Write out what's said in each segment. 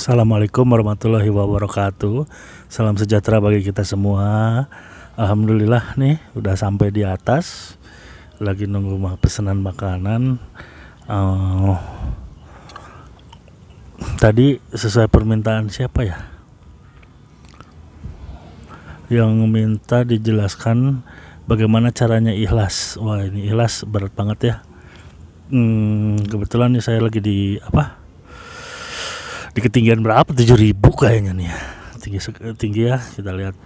Assalamualaikum warahmatullahi wabarakatuh. Salam sejahtera bagi kita semua. Alhamdulillah nih udah sampai di atas. Lagi nunggu pesanan makanan. Tadi sesuai permintaan siapa ya? Yang minta dijelaskan bagaimana caranya ikhlas. Wah, ini ikhlas berat banget ya. Kebetulan nih saya lagi di ketinggian berapa? 7.000 kayaknya nih ya. Tinggi ya, kita lihat.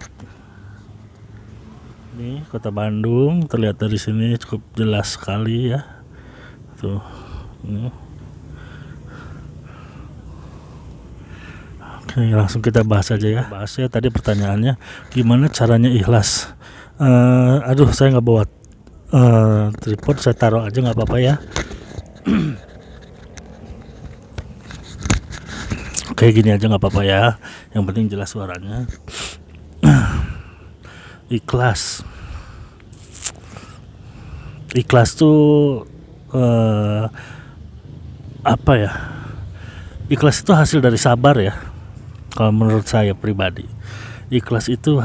Ini kota Bandung, terlihat dari sini cukup jelas sekali ya. Tuh. Ini. Oke, langsung kita bahas aja ya. Bahas ya, tadi pertanyaannya gimana caranya ikhlas. Aduh, saya nggak bawa tripod, saya taruh aja nggak apa-apa ya. Kayak gini aja nggak apa-apa ya, yang penting jelas suaranya. Ikhlas tuh apa ya? Ikhlas itu hasil dari sabar ya. Kalau menurut saya pribadi, ikhlas itu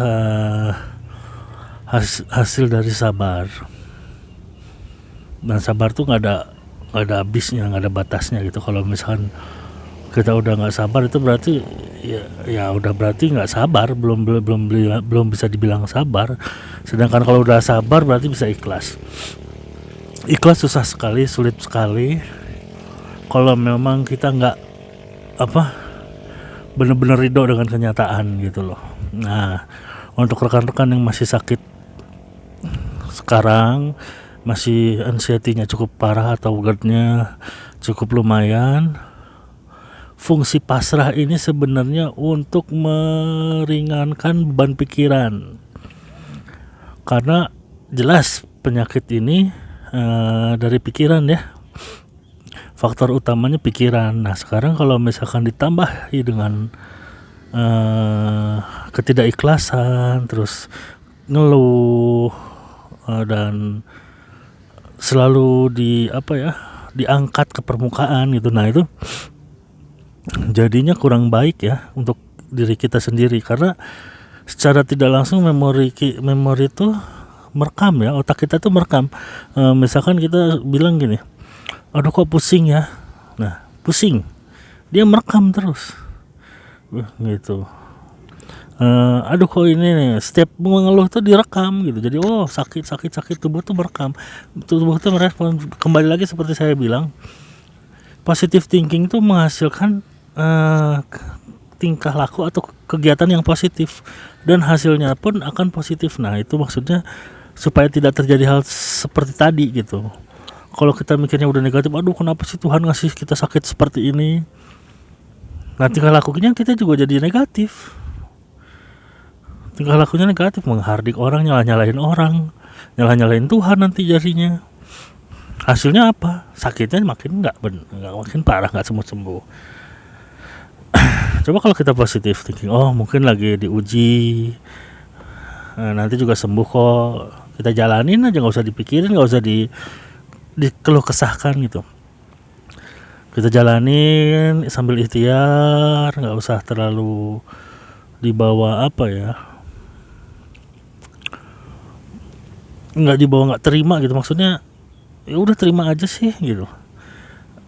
hasil dari sabar. Dan sabar tuh nggak ada habisnya, nggak ada batasnya gitu. Kalau misalkan kita udah nggak sabar, itu berarti ya udah berarti nggak sabar, belum bisa dibilang sabar. Sedangkan kalau udah sabar berarti bisa ikhlas. Ikhlas susah sekali, sulit sekali kalau memang kita nggak benar-benar ridho dengan kenyataan gitu loh. Nah, untuk rekan-rekan yang masih sakit sekarang, masih anxiety-nya cukup parah atau GERD-nya cukup lumayan, fungsi pasrah ini sebenarnya untuk meringankan beban pikiran. Karena jelas penyakit ini dari pikiran ya. Faktor utamanya pikiran. Nah, sekarang kalau misalkan ditambahi dengan ketidakikhlasan, terus ngeluh dan selalu diangkat ke permukaan gitu. Nah, itu jadinya kurang baik ya untuk diri kita sendiri, karena secara tidak langsung memori itu merekam ya, otak kita tuh merekam. Misalkan kita bilang gini, aduh kok pusing ya, nah pusing, dia merekam terus gitu. Aduh kok ini nih, setiap mengeluh tuh direkam gitu. Jadi sakit tubuh tuh merekam, tubuh tuh merespon. Kembali lagi seperti saya bilang, positive thinking tuh menghasilkan tingkah laku atau kegiatan yang positif, dan hasilnya pun akan positif. Nah, itu maksudnya supaya tidak terjadi hal seperti tadi gitu. Kalau kita mikirnya udah negatif, aduh kenapa sih Tuhan ngasih kita sakit seperti ini, nah tingkah lakunya kita juga jadi negatif. Tingkah lakunya negatif, menghardik orang, nyalahin orang, nyalahin Tuhan, nanti jadinya hasilnya apa? Sakitnya makin nggak makin parah, nggak sembuh. Coba kalau kita positif thinking, mungkin lagi diuji, nanti juga sembuh kok. Kita jalanin aja, nggak usah dipikirin, nggak usah dikeluh kesahkan gitu. Kita jalanin sambil ikhtiar, nggak usah terlalu dibawa nggak terima gitu. Maksudnya ya udah terima aja sih gitu,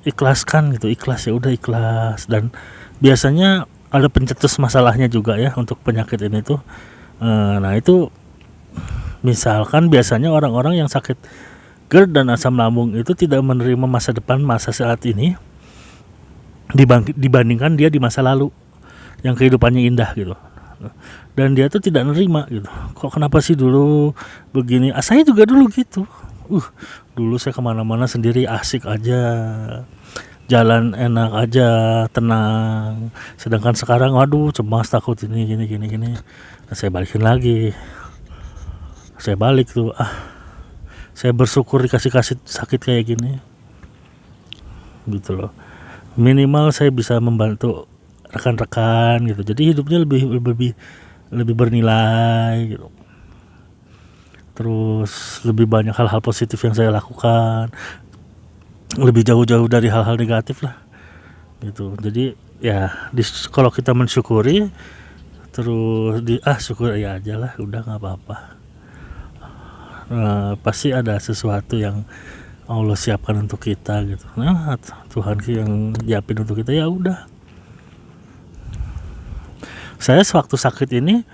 ikhlaskan gitu, ikhlas ya udah ikhlas. Dan biasanya ada pencetus masalahnya juga ya untuk penyakit ini tuh. Nah, itu misalkan biasanya orang-orang yang sakit GERD dan asam lambung itu tidak menerima masa depan, masa saat ini dibandingkan dia di masa lalu yang kehidupannya indah gitu. Dan dia tuh tidak nerima gitu, kok kenapa sih dulu begini. Saya juga dulu gitu. Dulu saya kemana-mana sendiri, asik aja, jalan enak aja, tenang. Sedangkan sekarang waduh cemas, takut ini gini. Nah, saya balikin lagi, saya balik tuh, saya bersyukur dikasih sakit kayak gini gitu loh. Minimal saya bisa membantu rekan-rekan gitu, jadi hidupnya lebih bernilai gitu. Terus lebih banyak hal-hal positif yang saya lakukan, lebih jauh-jauh dari hal-hal negatif lah gitu. Jadi ya kalau kita mensyukuri terus syukur ya aja lah, udah nggak apa-apa. Pasti ada sesuatu yang Allah siapkan untuk kita gitu. Nah, Tuhan yang siapin untuk kita, ya udah. Saya sewaktu sakit ini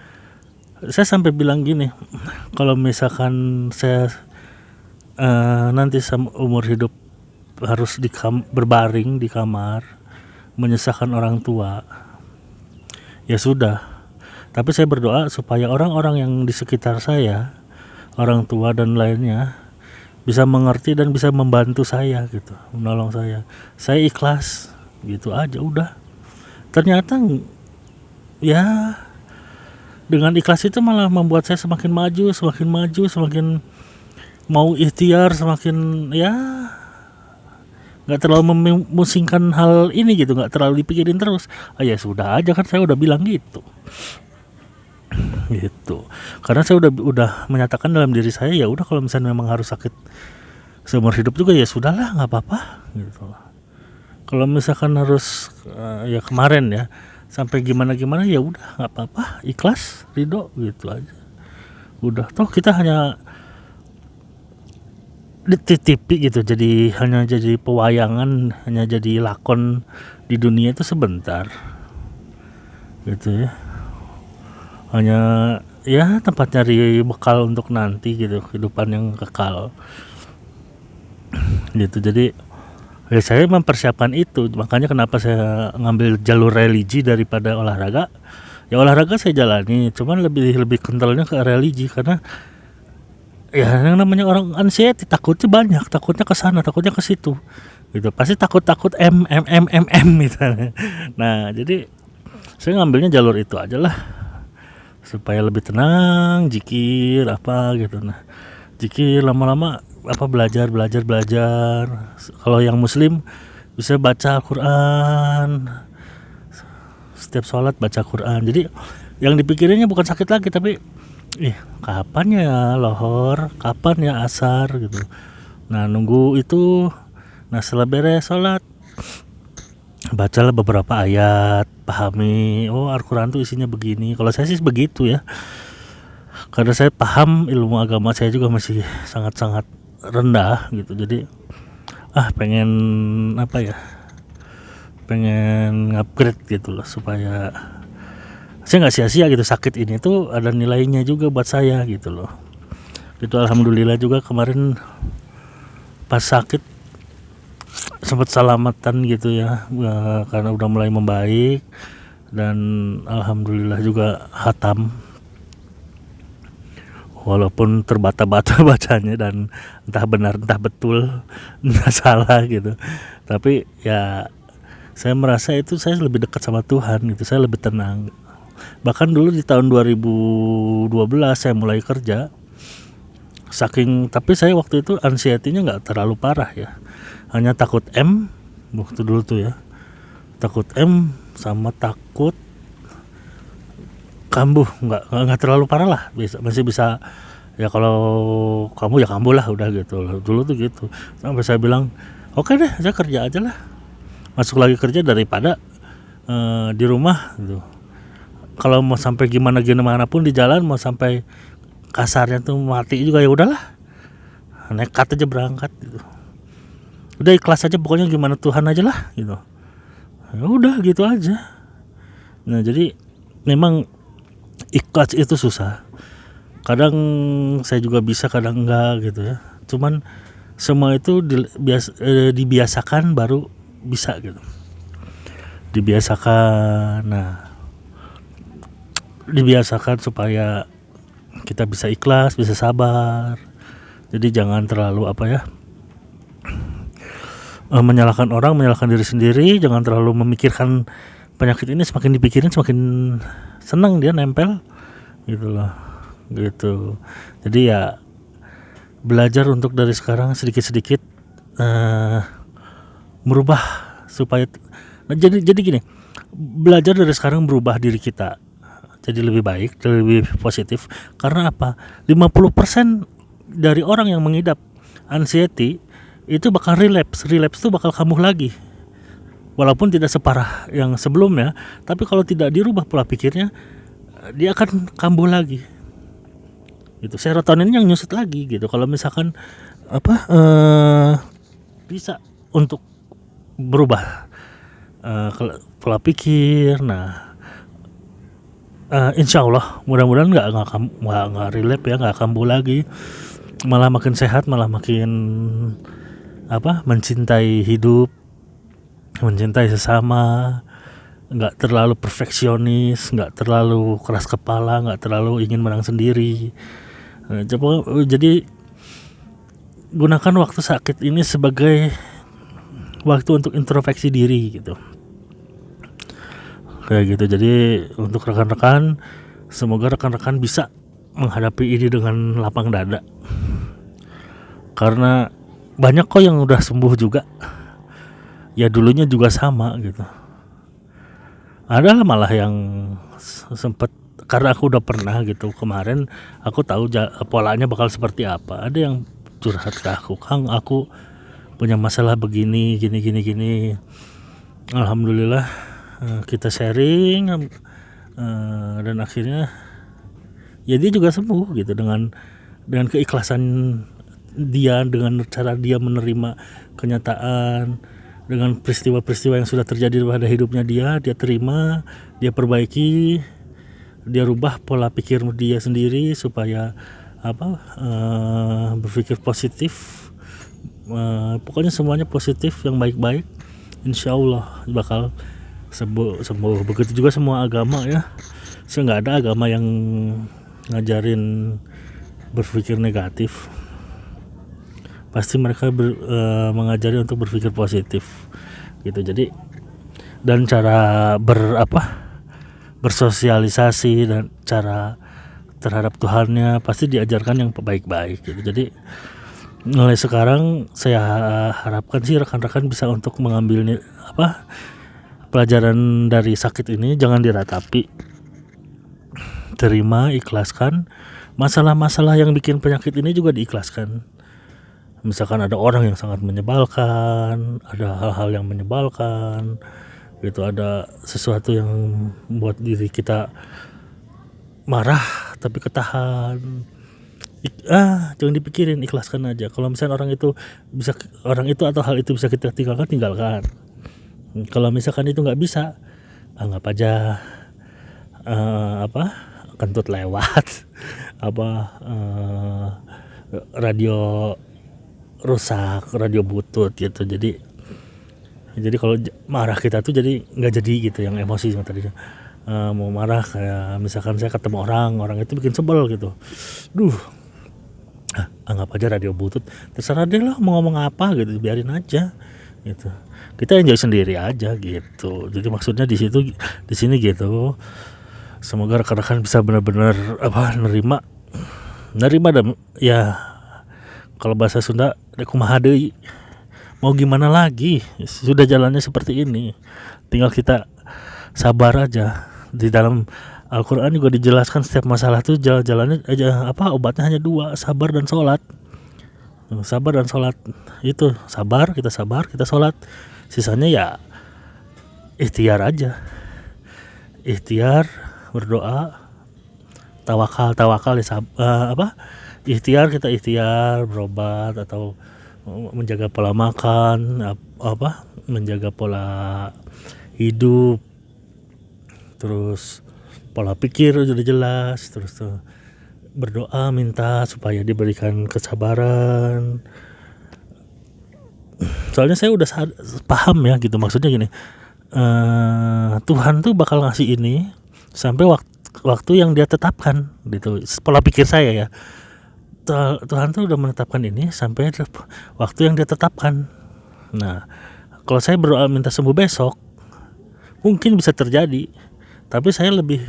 saya sampai bilang gini, kalau misalkan saya nanti umur hidup harus berbaring di kamar menyusahkan orang tua, ya sudah. Tapi saya berdoa supaya orang-orang yang di sekitar saya, orang tua dan lainnya, bisa mengerti dan bisa membantu saya gitu, menolong saya. Saya ikhlas gitu aja udah. Ternyata ya dengan ikhlas itu malah membuat saya semakin maju, semakin mau ikhtiar, semakin ya nggak terlalu memusingkan hal ini gitu, nggak terlalu dipikirin terus. Ya sudah aja, kan saya udah bilang gitu. Karena saya udah menyatakan dalam diri saya, ya udah kalau misalnya memang harus sakit seumur hidup juga, ya sudahlah, nggak apa-apa gitu. Kalau misalkan harus ya kemarin ya sampai gimana ya udah nggak apa-apa, ikhlas, ridho gitu aja. Udah, toh kita hanya dititipi gitu, hanya jadi pewayangan, hanya jadi lakon di dunia itu sebentar gitu ya. Hanya ya tempat nyari bekal untuk nanti gitu, kehidupan yang kekal gitu. Jadi ya saya mempersiapkan itu, makanya kenapa saya ngambil jalur religi daripada olahraga. Ya olahraga saya jalani, cuman lebih kentalnya ke religi, karena ya yang namanya orang anxiety takutnya banyak, takutnya ke sana, takutnya ke situ gitu, pasti takut misalnya. Nah jadi saya ngambilnya jalur itu aja lah, supaya lebih tenang, zikir apa gitu. Nah zikir lama-lama belajar. Kalau yang muslim bisa baca Al-Quran, setiap sholat baca Quran. Jadi yang dipikirinnya bukan sakit lagi, tapi kapan ya lohor, kapan ya asar gitu. Nah nunggu itu. Nah setelah beres sholat, bacalah beberapa ayat, pahami, Al-Quran tuh isinya begini. Kalau saya sih begitu ya, karena saya paham ilmu agama saya juga masih sangat-sangat rendah gitu. Jadi pengen upgrade gitu loh, supaya saya nggak sia-sia gitu. Sakit ini tuh ada nilainya juga buat saya gitu loh. Itu alhamdulillah juga kemarin pas sakit sempat selamatan gitu ya, karena udah mulai membaik, dan alhamdulillah juga khatam, walaupun terbata-bata bacanya dan entah benar entah betul entah salah gitu. Tapi ya saya merasa itu saya lebih dekat sama Tuhan gitu, saya lebih tenang. Bahkan dulu di tahun 2012 saya mulai kerja, tapi saya waktu itu anxiety-nya nggak terlalu parah ya, hanya takut waktu dulu tuh ya, takut sama takut kambuh, nggak terlalu parah lah, masih bisa ya, kalau kamu ya kambuh lah, udah gitu. Dulu tuh gitu, sampai saya bilang oke deh, saya kerja aja lah, masuk lagi kerja daripada di rumah gitu. Kalau mau sampai gimana pun di jalan, mau sampai kasarnya tuh mati juga, ya udahlah, nekat aja berangkat gitu. Udah ikhlas aja, pokoknya gimana Tuhan aja lah gitu. Ya udah gitu aja. Nah jadi memang ikhlas itu susah. Kadang saya juga bisa, kadang enggak gitu ya. Cuman semua itu dibiasakan baru bisa gitu. Dibiasakan supaya kita bisa ikhlas, bisa sabar. Jadi jangan terlalu menyalahkan orang, menyalahkan diri sendiri. Jangan terlalu memikirkan penyakit ini, semakin dipikirin semakin senang dia nempel gitu loh gitu. Jadi ya belajar untuk dari sekarang sedikit-sedikit merubah supaya jadi gini, belajar dari sekarang berubah diri kita jadi lebih baik, lebih positif. Karena apa? 50% dari orang yang mengidap anxiety itu bakal relapse itu bakal kambuh lagi. walaupun tidak separah yang sebelumnya, tapi kalau tidak dirubah pola pikirnya, dia akan kambuh lagi. Gitu. Serotonin yang nyusut lagi gitu. Kalau misalkan bisa untuk berubah pola pikir, nah insya Allah mudah-mudahan nggak relapse ya, nggak kambuh lagi, malah makin sehat, malah makin mencintai hidup, mencintai sesama, nggak terlalu perfeksionis, nggak terlalu keras kepala, nggak terlalu ingin menang sendiri. Jadi gunakan waktu sakit ini sebagai waktu untuk introspeksi diri gitu, kayak gitu. Jadi untuk rekan-rekan, semoga rekan-rekan bisa menghadapi ini dengan lapang dada, karena banyak kok yang udah sembuh juga, ya dulunya juga sama gitu. Ada malah yang sempet, karena aku udah pernah gitu, kemarin aku tahu polanya bakal seperti apa. Ada yang curhat ke aku, Kang, aku punya masalah begini, gini. Alhamdulillah kita sharing, dan akhirnya ya dia juga sembuh gitu, dengan keikhlasan dia, dengan cara dia menerima kenyataan, dengan peristiwa-peristiwa yang sudah terjadi pada hidupnya dia terima, dia perbaiki, dia rubah pola pikir dia sendiri supaya berpikir positif. Pokoknya semuanya positif, yang baik-baik, insya Allah bakal sembuh. Begitu juga semua agama ya, nggak ada agama yang ngajarin berpikir negatif, pasti mereka mengajari untuk berpikir positif gitu. Jadi dan cara bersosialisasi dan cara terhadap Tuhannya pasti diajarkan yang baik-baik gitu. Jadi mulai sekarang saya harapkan sih rekan-rekan bisa untuk mengambil pelajaran dari sakit ini, jangan diratapi, terima, ikhlaskan. Masalah-masalah yang bikin penyakit ini juga diikhlaskan. Misalkan ada orang yang sangat menyebalkan, ada hal-hal yang menyebalkan gitu, ada sesuatu yang membuat diri kita marah tapi ketahan, jangan dipikirin, ikhlaskan aja. Kalau misalnya orang itu atau hal itu bisa kita tinggalkan. Kalau misalkan itu nggak bisa, anggap aja kentut lewat, radio rusak, radio butut gitu. Jadi kalau marah kita tuh jadi nggak jadi gitu, yang emosi yang tadinya mau marah, kayak misalkan saya ketemu orang itu bikin sebel gitu, anggap aja radio butut, terserah deh lah mau ngomong apa gitu, biarin aja gitu, kita enjoy sendiri aja gitu. Jadi maksudnya di sini gitu, semoga rekan-rekan bisa benar-benar nerima dan ya, kalau bahasa Sunda kumaha deui, mau gimana lagi, sudah jalannya seperti ini, tinggal kita sabar aja. Di dalam Al-Quran juga dijelaskan setiap masalah tuh jalannya aja obatnya hanya 2, sabar dan sholat. Itu kita sabar, kita sholat, sisanya ya ikhtiar aja, berdoa, tawakal ya, ikhtiar berobat atau menjaga pola makan, menjaga pola hidup, terus pola pikir sudah jelas, terus tuh berdoa, minta supaya diberikan kesabaran. Soalnya saya udah paham ya gitu, maksudnya gini, Tuhan tuh bakal ngasih ini sampai waktu yang dia tetapkan gitu, pola pikir saya ya. Tuhan tuh udah menetapkan ini sampai waktu yang dia tetapkan. Nah, kalau saya berdoa minta sembuh besok, mungkin bisa terjadi, tapi saya lebih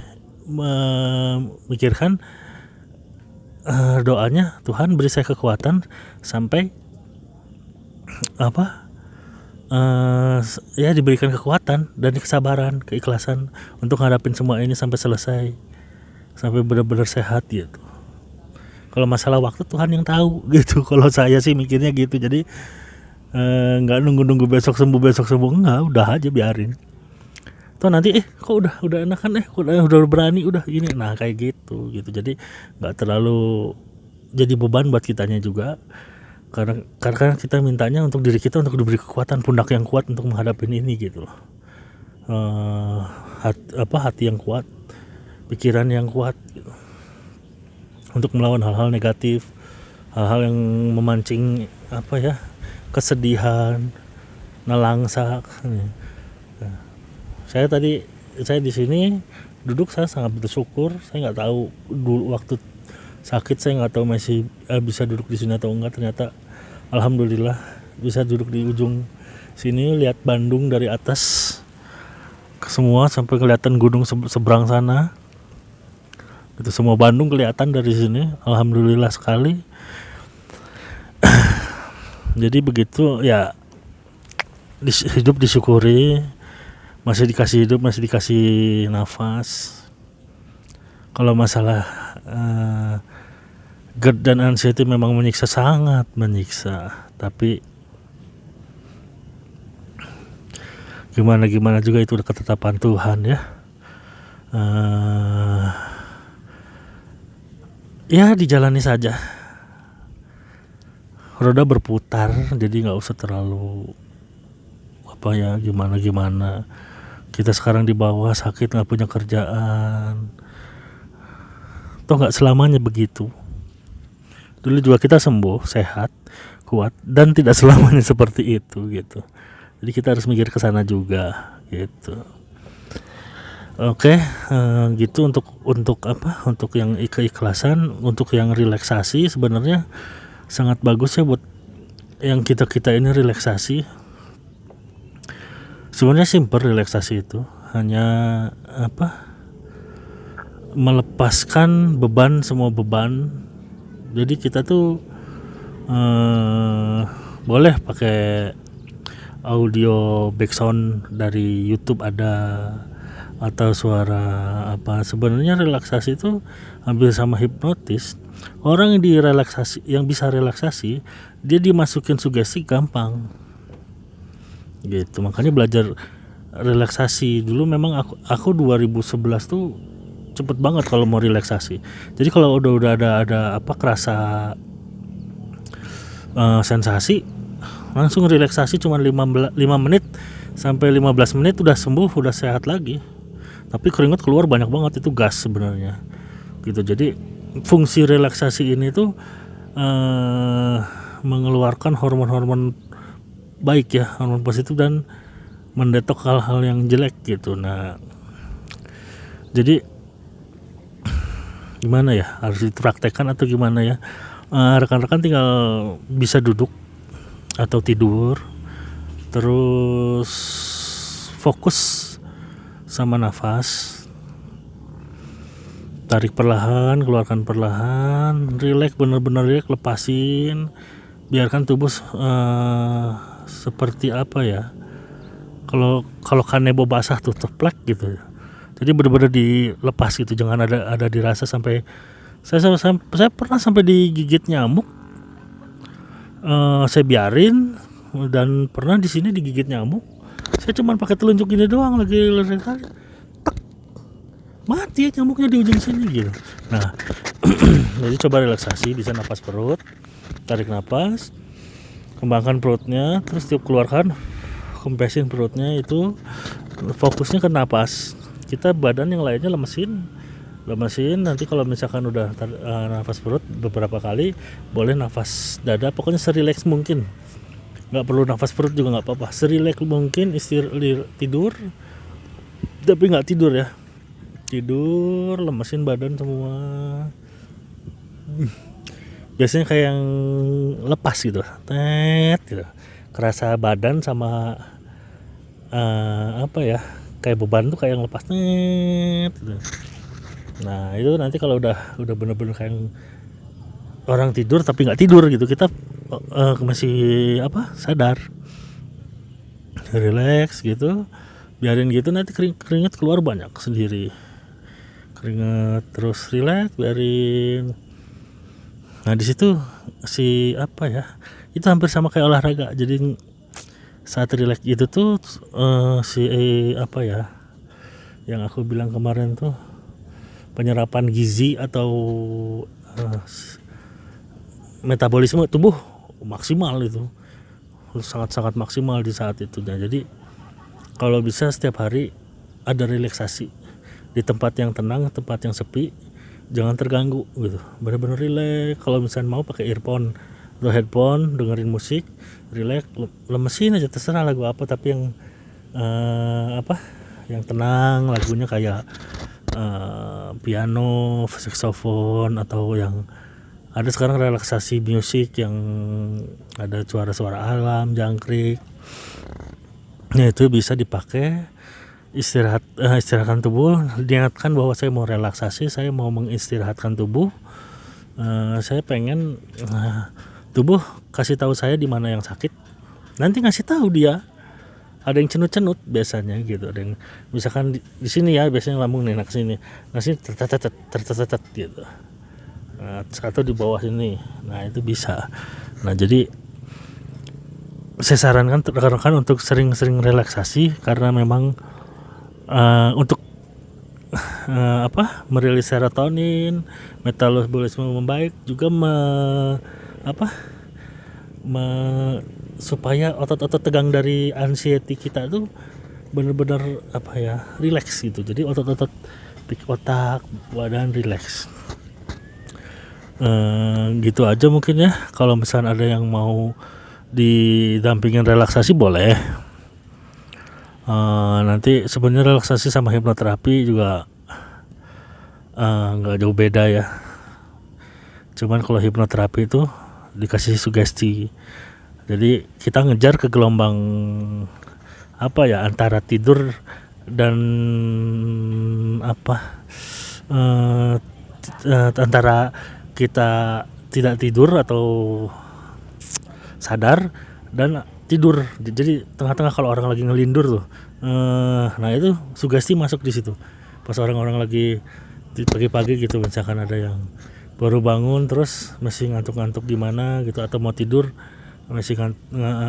memikirkan doanya, Tuhan beri saya kekuatan sampai ya diberikan kekuatan dan kesabaran, keikhlasan untuk ngadapin semua ini sampai selesai, sampai benar-benar sehat gitu. Kalau masalah waktu Tuhan yang tahu gitu, kalau saya sih mikirnya gitu. Jadi nggak nunggu besok sembuh, enggak, udah aja biarin. Toh nanti kok udah enakan, kok udah berani, udah ini, nah kayak gitu. Jadi nggak terlalu jadi beban buat kitanya juga, karena kita mintanya untuk diri kita, untuk diberi kekuatan, pundak yang kuat untuk menghadapi ini gitu loh. Hati yang kuat, pikiran yang kuat gitu, untuk melawan hal-hal negatif, hal-hal yang memancing kesedihan, nelangsa. Saya di sini duduk, saya sangat bersyukur. Saya nggak tahu dulu waktu sakit, saya nggak tahu masih bisa duduk di sini atau enggak. Ternyata alhamdulillah bisa duduk di ujung sini, lihat Bandung dari atas semua sampai kelihatan gunung seberang sana. Itu semua Bandung kelihatan dari sini, alhamdulillah sekali. Jadi begitu ya, hidup disyukuri, masih dikasih hidup, masih dikasih nafas. Kalau masalah GERD dan anxiety memang menyiksa, sangat menyiksa, tapi gimana juga itu udah ketetapan Tuhan ya. Ya dijalani saja, roda berputar, jadi nggak usah terlalu gimana. Kita sekarang di bawah, sakit, nggak punya kerjaan, toh nggak selamanya begitu. Dulu juga kita sembuh, sehat, kuat, dan tidak selamanya seperti itu gitu. Jadi kita harus mikir ke sana juga gitu. Oke, gitu untuk yang keikhlasan, untuk yang relaksasi sebenarnya sangat bagus ya buat yang kita ini relaksasi. Sebenarnya simpel relaksasi itu, hanya melepaskan beban, semua beban. Jadi kita tuh boleh pakai audio background dari YouTube ada, atau suara sebenarnya relaksasi itu hampir sama hipnotis. Orang yang bisa relaksasi, dia dimasukin sugesti gampang gitu. Makanya belajar relaksasi dulu, memang aku 2011 tuh cepet banget kalau mau relaksasi. Jadi kalau udah ada kerasa sensasi, langsung relaksasi cuma 5 menit sampai 15 menit udah sembuh, udah sehat lagi. Tapi keringat keluar banyak banget, itu gas sebenarnya gitu. Jadi fungsi relaksasi ini tuh mengeluarkan hormon-hormon baik ya, hormon positif, dan mendetok hal-hal yang jelek gitu. Nah, jadi gimana ya, harus dipraktekkan atau gimana ya? Rekan-rekan tinggal bisa duduk atau tidur, terus fokus sama nafas, tarik perlahan, keluarkan perlahan, relax, benar-benar relax, lepasin, biarkan tubuh seperti kalau kanebo basah tuh teplek gitu. Jadi benar-benar dilepas gitu, jangan ada dirasa sampai saya pernah sampai digigit nyamuk. Saya biarin, dan pernah di sini digigit nyamuk. Saya cuma pakai telunjuk ini doang, lagi tek, mati ya nyamuknya di ujung sini gitu. Nah, jadi coba relaksasi, bisa napas perut, tarik napas, kembangkan perutnya, terus tiup keluarkan, kempesin perutnya, itu fokusnya ke napas. Kita badan yang lainnya lemesin. Nanti kalau misalkan udah nafas perut beberapa kali, boleh nafas dada, pokoknya serileks mungkin. Nggak perlu nafas perut juga nggak apa-apa, serileks mungkin. Tidur, tapi nggak tidur ya, tidur, lemesin badan semua. Biasanya kayak yang lepas gitu, gitu. Kerasa badan sama kayak beban tuh kayak yang lepas, gitu. Nah itu nanti kalau udah bener-bener kayak orang tidur tapi nggak tidur gitu, kita masih sadar, relax gitu, biarin gitu, nanti keringat keluar banyak sendiri, keringat, terus relax, biarin. Nah di situ itu hampir sama kayak olahraga. Jadi saat rileks itu tuh apa ya, yang aku bilang kemarin tuh, penyerapan gizi atau metabolisme tubuh maksimal itu, sangat-sangat maksimal di saat itu. Nah, jadi kalau bisa setiap hari ada relaksasi di tempat yang tenang, tempat yang sepi, jangan terganggu gitu, benar-benar rileks. Kalau misalnya mau pakai earphone atau headphone, dengerin musik, rileks, lemesin aja, terserah lagu apa, tapi yang yang tenang, lagunya kayak piano, saxophone, atau yang ada sekarang relaksasi musik yang ada suara-suara alam, jangkrik. Nah, itu bisa dipakai istirahatkan tubuh. Diingatkan bahwa saya mau relaksasi, saya mau mengistirahatkan tubuh. Saya pengen tubuh kasih tahu saya di mana yang sakit. Nanti ngasih tahu dia. Ada yang cenut-cenut biasanya gitu. Ada yang misalkan di sini ya, biasanya lambung nih, ke sini. Nah, sini tertetet gitu. Atau di bawah sini. Nah, itu bisa. Nah, jadi saya sarankan rekan-rekan untuk sering-sering relaksasi, karena memang untuk merilis serotonin, metabolisme membaik, juga supaya otot-otot tegang dari anxiety kita tuh benar-benar relax gitu. Jadi otot-otot otak, badan relax. Gitu aja mungkin ya. Kalau misalnya ada yang mau didampingin relaksasi, boleh. Nanti sebenarnya relaksasi sama hipnoterapi juga nggak jauh beda ya. Cuman kalau hipnoterapi itu dikasih sugesti, jadi kita ngejar ke gelombang antara tidur dan antara kita tidak tidur atau sadar dan tidur. Jadi tengah-tengah kalau orang lagi ngelindur tuh, nah itu sugesti masuk di situ. Pas orang-orang lagi pagi-pagi gitu, misalkan ada yang baru bangun terus masih ngantuk-ngantuk gimana gitu, atau mau tidur masih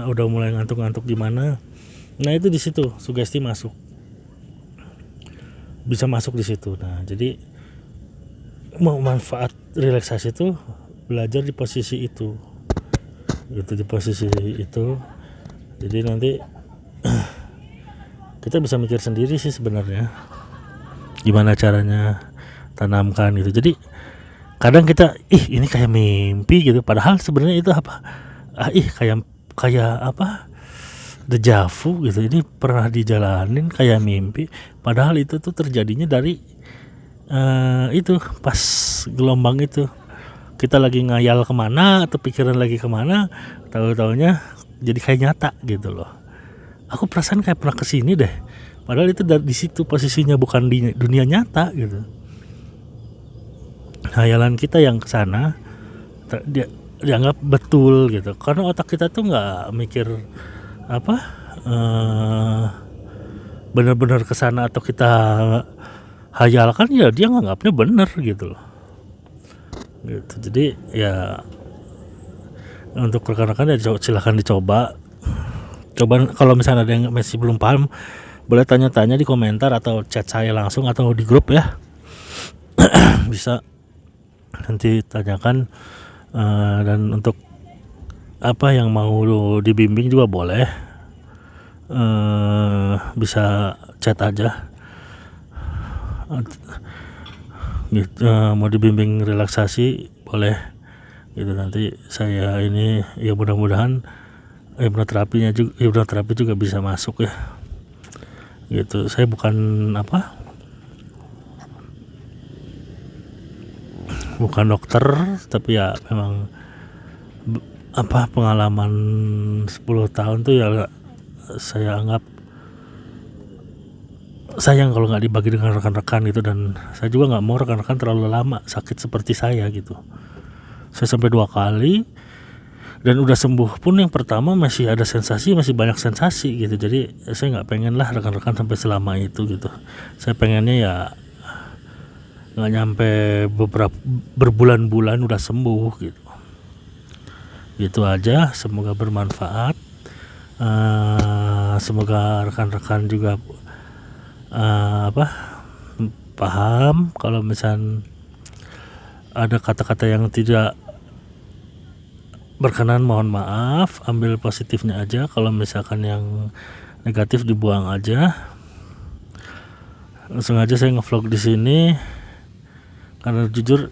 udah mulai ngantuk-ngantuk gimana. Nah, itu di situ sugesti masuk, bisa masuk di situ. Nah, jadi mau manfaat relaksasi itu belajar di posisi itu gitu, di posisi itu. Jadi nanti kita bisa mikir sendiri sih sebenarnya gimana caranya tanamkan gitu. Jadi kadang kita ini kayak mimpi gitu, padahal sebenarnya itu kayak deja vu gitu. Ini pernah dijalanin kayak mimpi, padahal itu tuh terjadinya dari itu pas gelombang itu kita lagi ngayal kemana atau pikiran lagi kemana, tahu-taunya jadi kayak nyata gitu loh. Aku perasaan kayak pernah kesini deh, padahal itu di situ posisinya, bukan di dunia nyata gitu. Hayalan kita yang kesana dianggap betul gitu, karena otak kita tuh nggak mikir benar-benar kesana atau kita hayalkan, ya dia nganggapnya benar gitu loh gitu. Jadi ya untuk rekan-rekan ya silahkan dicoba. Kalau misalnya ada yang masih belum paham, boleh tanya-tanya di komentar atau chat saya langsung atau di grup ya. Bisa nanti tanyakan. Dan untuk yang mau dibimbing juga boleh, bisa chat aja gitu. Mau dibimbing relaksasi boleh gitu. Nanti saya ini ya mudah-mudahan hipnoterapi juga bisa masuk ya gitu. Saya bukan bukan dokter, tapi ya memang pengalaman 10 tahun tuh ya saya anggap sayang kalau nggak dibagi dengan rekan-rekan gitu. Dan saya juga nggak mau rekan-rekan terlalu lama sakit seperti saya gitu. Saya sampai 2 kali, dan udah sembuh pun yang pertama masih ada sensasi, masih banyak sensasi gitu. Jadi saya nggak pengen lah rekan-rekan sampai selama itu gitu. Saya pengennya ya nggak nyampe berbulan-bulan udah sembuh gitu. Gitu aja, semoga bermanfaat. Semoga rekan-rekan juga paham. Kalau misal ada kata-kata yang tidak berkenan, mohon maaf, ambil positifnya aja. Kalau misalkan yang negatif dibuang aja. Langsung aja saya ngevlog di sini karena jujur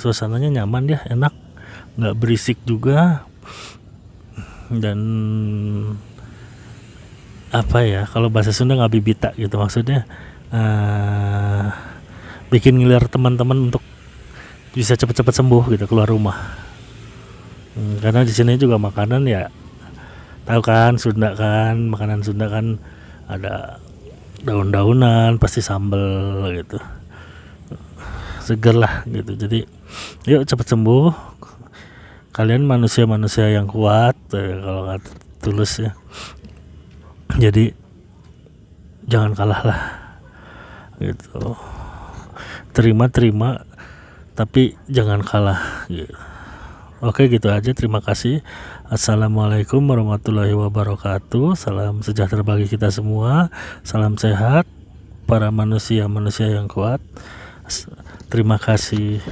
suasananya nyaman ya, enak, nggak berisik juga, dan kalau bahasa Sunda nggak bibita gitu, maksudnya bikin ngiler teman-teman untuk bisa cepat-cepat sembuh gitu, keluar rumah. Karena di sini juga makanan ya, tahu kan Sunda kan, makanan Sunda kan ada daun-daunan, pasti sambel gitu, seger lah gitu. Jadi yuk cepat sembuh, kalian manusia-manusia yang kuat, kalau kata Tulus ya. Jadi jangan kalah lah gitu, terima tapi jangan kalah gitu. Oke, gitu aja, terima kasih. Assalamualaikum warahmatullahi wabarakatuh. Salam sejahtera bagi kita semua, salam sehat para manusia yang kuat. Terima kasih.